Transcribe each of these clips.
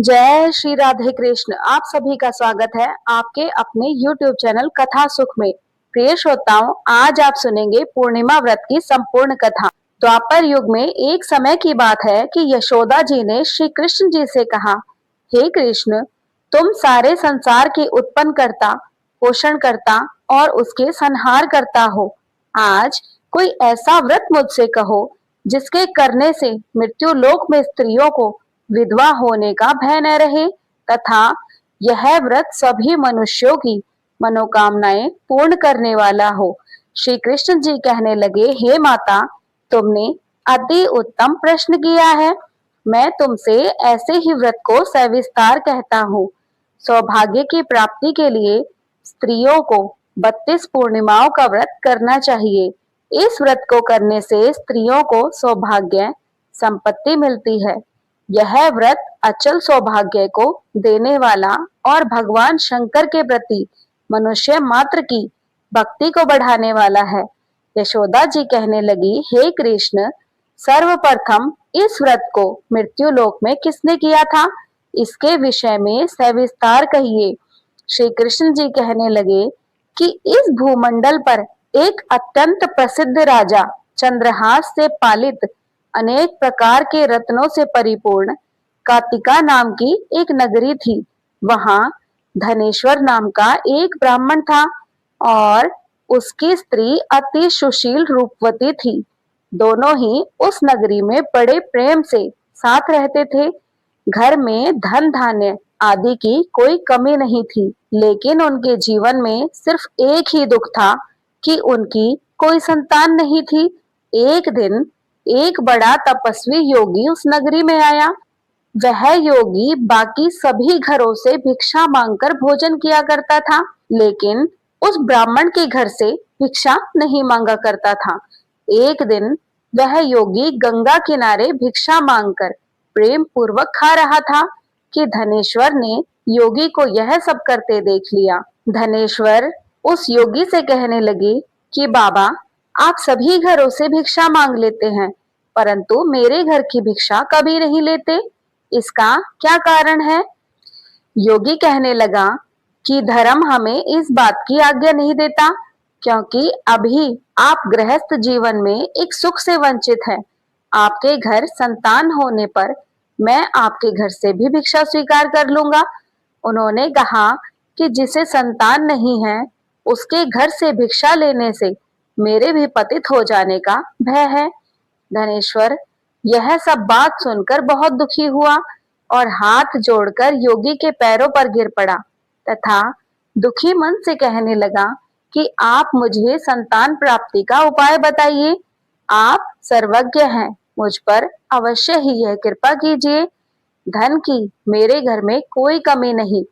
जय श्री राधे कृष्ण। आप सभी का स्वागत है आपके अपने YouTube चैनल कथा सुख में। प्रिय श्रोताओं, आज आप सुनेंगे पूर्णिमा व्रत की संपूर्ण कथा। द्वापर युग में एक समय की बात है कि यशोदा जी ने श्री कृष्ण जी से कहा, हे कृष्ण, तुम सारे संसार के उत्पन्न करता, पोषण करता और उसके संहार करता हो। आज कोई ऐसा व्रत मुझसे कहो जिसके करने से मृत्यु लोक में स्त्रियों को विधवा होने का भय न रहे तथा यह व्रत सभी मनुष्यों की मनोकामनाएं पूर्ण करने वाला हो। श्री कृष्ण जी कहने लगे, हे माता, तुमने अति उत्तम प्रश्न किया है। मैं तुमसे ऐसे ही व्रत को सविस्तार कहता हूँ। सौभाग्य की प्राप्ति के लिए स्त्रियों को 32 पूर्णिमाओं का व्रत करना चाहिए। इस व्रत को करने से स्त्रियों को सौभाग्य संपत्ति मिलती है। यह व्रत अचल सौभाग्य को देने वाला और भगवान शंकर के प्रति मनुष्य मात्र की भक्ति को बढ़ाने वाला है। यशोदा जी कहने लगी, हे कृष्ण, सर्वप्रथम इस व्रत को मृत्यु लोक में किसने किया था, इसके विषय में सविस्तार कहिए। श्री कृष्ण जी कहने लगे कि इस भूमंडल पर एक अत्यंत प्रसिद्ध राजा चंद्रहास से पालित अनेक प्रकार के रत्नों से परिपूर्ण कातिका नाम की एक नगरी थी। वहां धनेश्वर नाम का एक ब्राह्मण था और उसकी स्त्री अति सुशील रूपवती थी। दोनों ही उस नगरी में बड़े प्रेम से साथ रहते थे। घर में धन धान्य आदि की कोई कमी नहीं थी, लेकिन उनके जीवन में सिर्फ एक ही दुख था कि उनकी कोई संतान नहीं थी। एक दिन एक बड़ा तपस्वी योगी उस नगरी में आया। वह योगी बाकी सभी घरों से भिक्षा मांगकर भोजन किया करता था, लेकिन उस ब्राह्मण के घर से भिक्षा नहीं मांगा करता था। एक दिन वह योगी गंगा किनारे भिक्षा मांगकर प्रेम पूर्वक खा रहा था कि धनेश्वर ने योगी को यह सब करते देख लिया। धनेश्वर उस योगी से कहने लगे कि बाबा, आप सभी घरों से भिक्षा मांग लेते हैं, परंतु मेरे घर की भिक्षा कभी नहीं लेते। इसका क्या कारण है? योगी कहने लगा कि धर्म हमें इस बात की आज्ञा नहीं देता, क्योंकि अभी आप गृहस्थ जीवन में एक सुख से वंचित हैं। आपके घर संतान होने पर मैं आपके घर से भी भिक्षा स्वीकार कर लूंगा। उन्होंने कहा कि जिसे संतान नहीं है उसके घर से भिक्षा लेने से मेरे भी पतित हो जाने का भय है। धनेश्वर यह सब बात सुनकर बहुत दुखी हुआ और हाथ जोड़कर योगी के पैरों पर गिर पड़ा तथा दुखी मन से कहने लगा कि आप मुझे संतान प्राप्ति का उपाय बताइए। आप सर्वज्ञ हैं, मुझ पर अवश्य ही यह कृपा कीजिए। धन की मेरे घर में कोई कमी नहीं,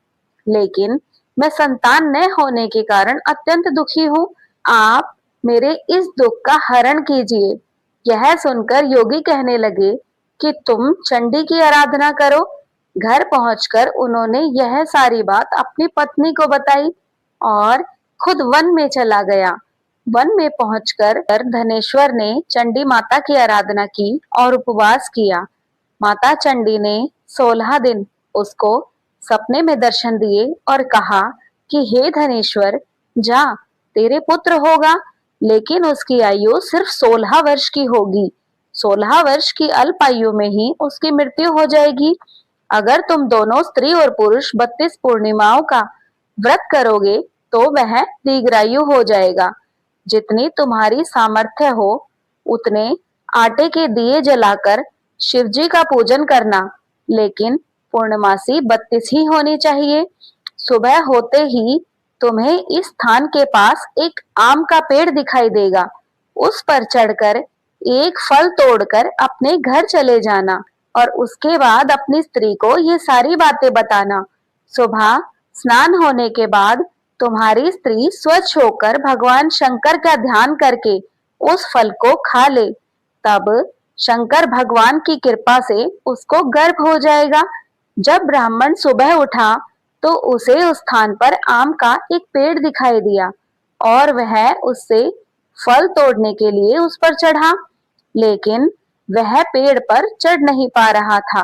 लेकिन मैं संतान न होने के कारण अत्यंत दुखी हूँ। आप मेरे इस दुख का हरण कीजिए। यह सुनकर योगी कहने लगे कि तुम चंडी की आराधना करो। घर पहुंचकर उन्होंने यह सारी बात अपनी पत्नी को बताई और खुद वन में चला गया। वन में पहुंचकर धनेश्वर ने चंडी माता की आराधना की और उपवास किया। माता चंडी ने 16 दिन उसको सपने में दर्शन दिए और कहा कि हे धनेश्वर, जा, तेरे पुत्र होगा, लेकिन उसकी आयु सिर्फ 16 वर्ष की होगी। 16 वर्ष की अल्प आयु में ही उसकी मृत्यु हो जाएगी। अगर तुम दोनों स्त्री और पुरुष 32 पूर्णिमाओं का व्रत करोगे तो वह दीर्घायु हो जाएगा। जितनी तुम्हारी सामर्थ्य हो उतने आटे के दिए जलाकर शिवजी का पूजन करना, लेकिन पूर्णमासी 32 ही होनी चाहिए। सुबह होते ही तुम्हें इस स्थान के पास एक आम का पेड़ दिखाई देगा। उस पर चढ़कर एक फल तोड़कर अपने घर चले जाना और उसके बाद अपनी स्त्री को ये सारी बातें बताना। सुबह स्नान होने के बाद तुम्हारी स्त्री स्वच्छ होकर भगवान शंकर का ध्यान करके उस फल को खा ले। तब शंकर भगवान की कृपा से उसको गर्भ हो जाएगा। जब ब्राह्मण सुबह उठा तो उसे उस स्थान पर आम का एक पेड़ दिखाई दिया और वह उससे फल तोड़ने के लिए उस पर चढ़ा, लेकिन वह पेड़ पर चढ़ नहीं पा रहा था।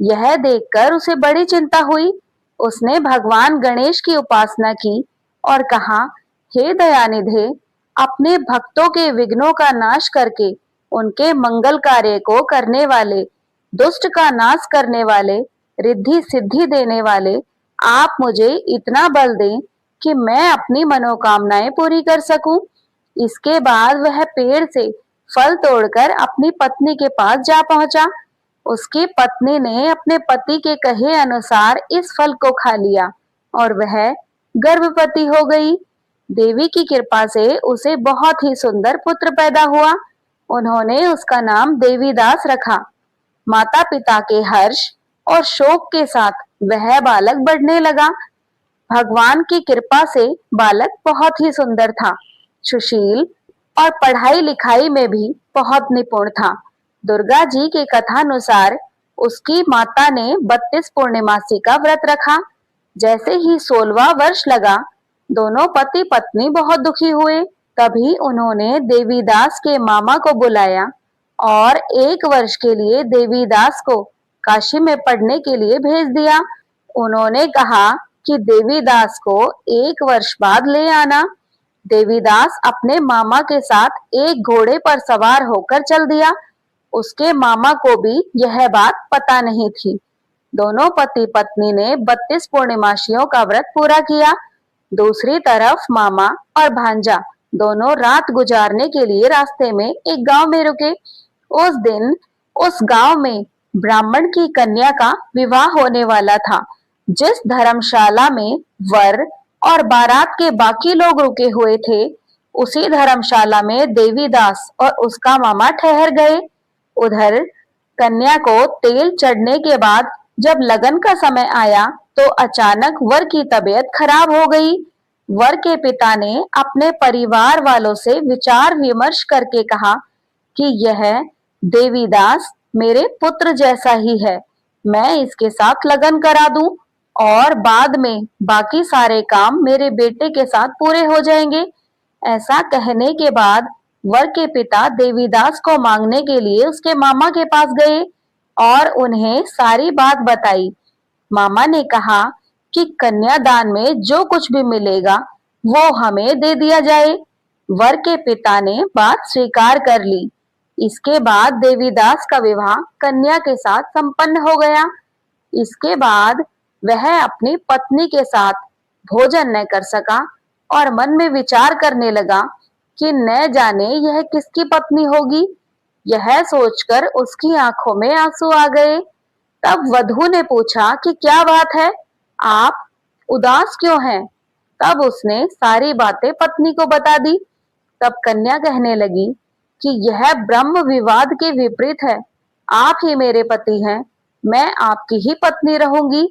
यह देखकर उसे बड़ी चिंता हुई। उसने भगवान गणेश की उपासना की और कहा, हे दयानिधे, अपने भक्तों के विघ्नों का नाश करके उनके मंगल कार्य को करने वाले, दुष्ट का नाश करने वाले, रिद्धि सिद्धि देने वाले, आप मुझे इतना बल दें कि मैं अपनी मनोकामनाएं पूरी कर सकूं। इसके बाद वह पेड़ से फल तोड़कर अपनी पत्नी के पास जा पहुंचा। उसकी पत्नी ने अपने पति के कहे अनुसार इस फल को खा लिया और वह गर्भवती हो गई। देवी की कृपा से उसे बहुत ही सुंदर पुत्र पैदा हुआ। उन्होंने उसका नाम देवीदास रखा। माता पिता के हर्ष और शोक के साथ वह बालक बढ़ने लगा। भगवान की कृपा से बालक बहुत ही सुंदर था, सुशील और पढ़ाई लिखाई में भी बहुत निपुण था। दुर्गा जी के कथानुसार उसकी माता ने 32 पूर्णिमासी का व्रत रखा। जैसे ही 16वां वर्ष लगा, दोनों पति पत्नी बहुत दुखी हुए। तभी उन्होंने देवीदास के मामा को बुलाया और 1 वर्ष के लिए देवीदास को काशी में पढ़ने के लिए भेज दिया। उन्होंने कहा कि देवीदास को 1 वर्ष बाद ले आना। देवीदास अपने मामा के साथ एक घोड़े पर सवार होकर चल दिया। उसके मामा को भी यह बात पता नहीं थी। दोनों पति पत्नी ने 32 पूर्णिमासियों का व्रत पूरा किया। दूसरी तरफ मामा और भांजा दोनों रात गुजारने के लिए रास्ते में एक गांव में रुके। उस दिन उस गांव में ब्राह्मण की कन्या का विवाह होने वाला था। जिस धर्मशाला में वर और बारात के बाकी लोग रुके हुए थे, उसी धर्मशाला में देवीदास और उसका मामा ठहर गए। उधर कन्या को तेल चढ़ने के बाद जब लगन का समय आया तो अचानक वर की तबीयत खराब हो गई। वर के पिता ने अपने परिवार वालों से विचार विमर्श करके कहा कि यह देवीदास मेरे पुत्र जैसा ही है, मैं इसके साथ लगन करा दूं और बाद में बाकी सारे काम मेरे बेटे के साथ पूरे हो जाएंगे। ऐसा कहने के बाद वर के पिता देवीदास को मांगने के लिए उसके मामा के पास गए और उन्हें सारी बात बताई। मामा ने कहा कि कन्यादान में जो कुछ भी मिलेगा वो हमें दे दिया जाए। वर के पिता ने बात स्वीकार कर ली। इसके बाद देवीदास का विवाह कन्या के साथ संपन्न हो गया। इसके बाद वह अपनी पत्नी के साथ भोजन न कर सका और मन में विचार करने लगा कि न जाने यह किसकी पत्नी होगी। यह सोचकर उसकी आंखों में आंसू आ गए। तब वधू ने पूछा कि क्या बात है, आप उदास क्यों हैं? तब उसने सारी बातें पत्नी को बता दी। तब कन्या कहने लगी कि यह ब्रह्म विवाद के विपरीत है। आप ही मेरे पति हैं, मैं आपकी ही पत्नी रहूंगी,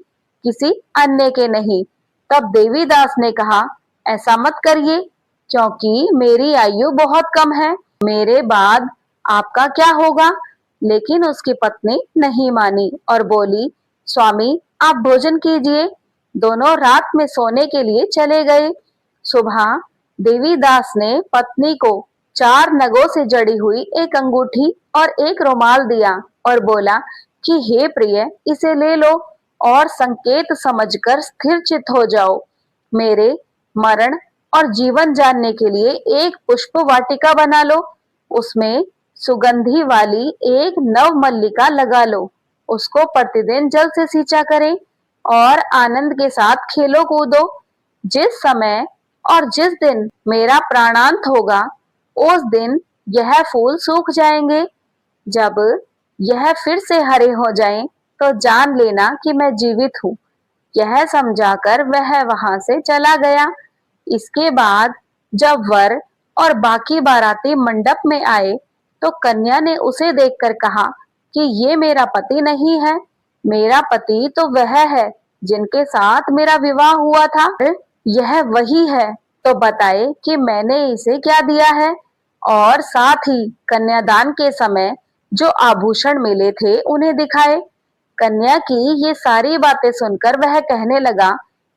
किसी अन्य के नहीं। तब देवीदास ने कहा, ऐसा मत करिए, क्योंकि मेरी आयु बहुत कम है, मेरे बाद आपका क्या होगा? लेकिन उसकी पत्नी नहीं मानी और बोली, स्वामी आप भोजन कीजिए। दोनों रात में सोने के लिए चले गए। सुबह देवीदास ने पत्नी को 4 नगों से जड़ी हुई एक अंगूठी और एक रुमाल दिया और बोला कि हे प्रिय, इसे ले लो और संकेत समझकर स्थिर चित्त हो जाओ। मेरे मरण और जीवन जानने के लिए एक पुष्प वाटिका बना लो, उसमें सुगंधी वाली एक नव मल्लिका लगा लो। उसको प्रतिदिन जल से सींचा करें और आनंद के साथ खेलो कूदो। जिस समय और जिस दिन मेरा प्राणांत होगा, उस दिन यह फूल सूख जाएंगे। जब यह फिर से हरे हो जाएं, तो जान लेना कि मैं जीवित हूँ। यह समझाकर वह वहां से चला गया। इसके बाद जब वर और बाकी बाराती मंडप में आए, तो कन्या ने उसे देखकर कहा कि ये मेरा पति नहीं है, मेरा पति तो वह है जिनके साथ मेरा विवाह हुआ था। यह वही है, तो बताए कि मैंने इसे क्या दिया है। और साथ ही कन्यादान के समय जो आभूषण मिले थे उन्हें दिखाए। कन्या की ये सारी बातें सुनकर वह कहने लगा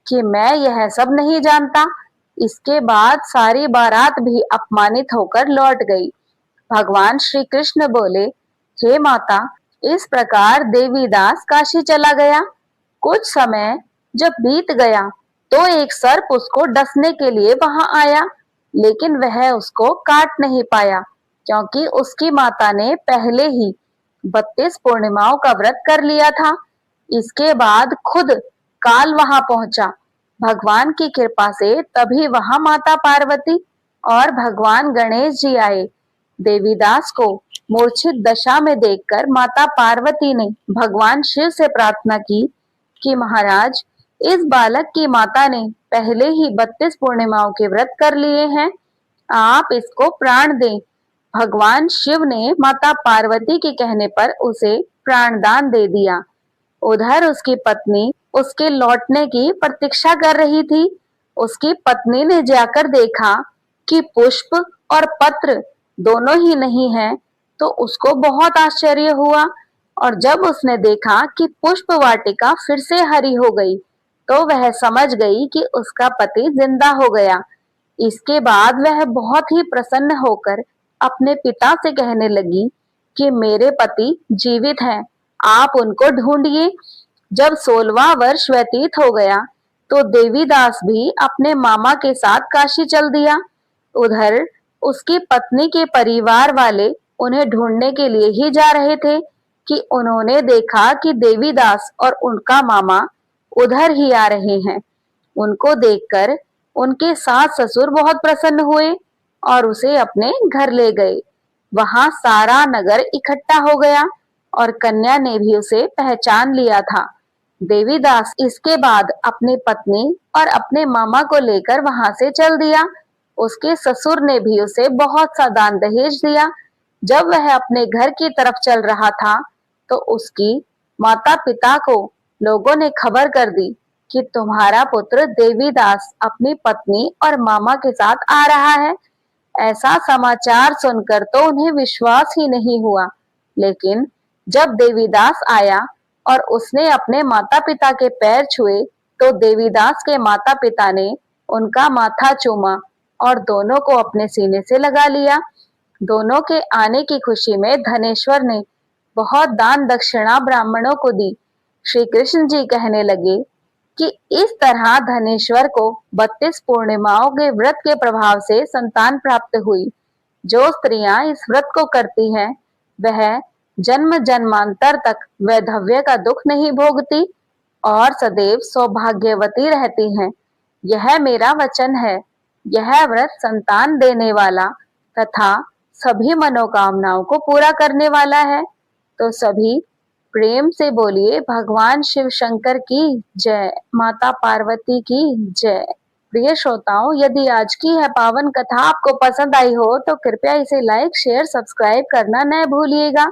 कि मैं यह सब नहीं जानता। इसके बाद सारी बारात भी अपमानित होकर लौट गई। भगवान श्री कृष्ण बोले, हे माता, इस प्रकार देवीदास काशी चला गया। कुछ समय जब बीत गया तो एक सर्प उसको डसने के लिए वहां आया, लेकिन वह उसको काट नहीं पाया क्योंकि उसकी माता ने पहले ही 32 पूर्णिमाओं का व्रत कर लिया था। इसके बाद खुद काल वहां पहुंचा। भगवान की कृपा से तभी वहां माता पार्वती और भगवान गणेश जी आए। देवीदास को मूर्छित दशा में देखकर माता पार्वती ने भगवान शिव से प्रार्थना की कि महाराज, इस बालक की माता ने पहले ही 32 पूर्णिमाओं के व्रत कर लिए हैं, आप इसको प्राण दें। भगवान शिव ने माता पार्वती के कहने पर उसे प्राणदान दे दिया। उधर उसकी पत्नी उसके लौटने की प्रतीक्षा कर रही थी। उसकी पत्नी ने जाकर देखा कि पुष्प और पत्र दोनों ही नहीं हैं, तो उसको बहुत आश्चर्य हुआ। और जब उसने देखा कि पुष्प वाटिका फिर से हरी हो गई, तो वह समझ गई कि उसका पति जिंदा हो गया। इसके बाद वह बहुत ही प्रसन्न होकर अपने पिता से कहने लगी कि मेरे पति जीवित हैं, आप उनको ढूंढिए। जब 16वां वर्ष व्यतीत हो गया तो देवीदास भी अपने मामा के साथ काशी चल दिया। उधर उसकी पत्नी के परिवार वाले उन्हें ढूंढने के लिए ही जा रहे थे कि उन्होंने देखा कि देवीदास और उनका मामा उधर ही आ रहे हैं। उनको देखकर उनके सास ससुर बहुत प्रसन्न हुए और उसे अपने घर ले गए। वहां सारा नगर इकट्ठा हो गया और कन्या ने भी उसे पहचान लिया था। देवीदास इसके बाद अपनी पत्नी और अपने मामा को लेकर वहां से चल दिया। उसके ससुर ने भी उसे बहुत सा दान दहेज दिया। जब वह अपने घर की तरफ चल रहा था तो उसकी माता पिता को लोगों ने खबर कर दी कि तुम्हारा पुत्र देवीदास अपनी पत्नी और मामा के साथ आ रहा है। ऐसा समाचार सुनकर तो उन्हें विश्वास ही नहीं हुआ। लेकिन जब देवीदास आया और उसने अपने माता पिता के पैर छुए तो देवीदास के माता पिता ने उनका माथा चूमा और दोनों को अपने सीने से लगा लिया। दोनों के आने की खुशी में धनेश्वर ने बहुत दान दक्षिणा ब्राह्मणों को दी। श्री कृष्ण जी कहने लगे कि इस तरह धनेश्वर को 32 पूर्णिमाओं के व्रत के प्रभाव से संतान प्राप्त हुई। जो स्त्रियां इस व्रत को करती हैं वह जन्म जन्मांतर तक वैधव्य का दुख नहीं भोगती और सदैव सौभाग्यवती रहती हैं। यह मेरा वचन है। यह व्रत संतान देने वाला तथा सभी मनोकामनाओं को पूरा करने वाला है। तो सभी प्रेम से बोलिए भगवान शिव शंकर की जय, माता पार्वती की जय। प्रिय श्रोताओं, यदि आज की यह पावन कथा आपको पसंद आई हो तो कृपया इसे लाइक, शेयर, सब्सक्राइब करना न भूलिएगा।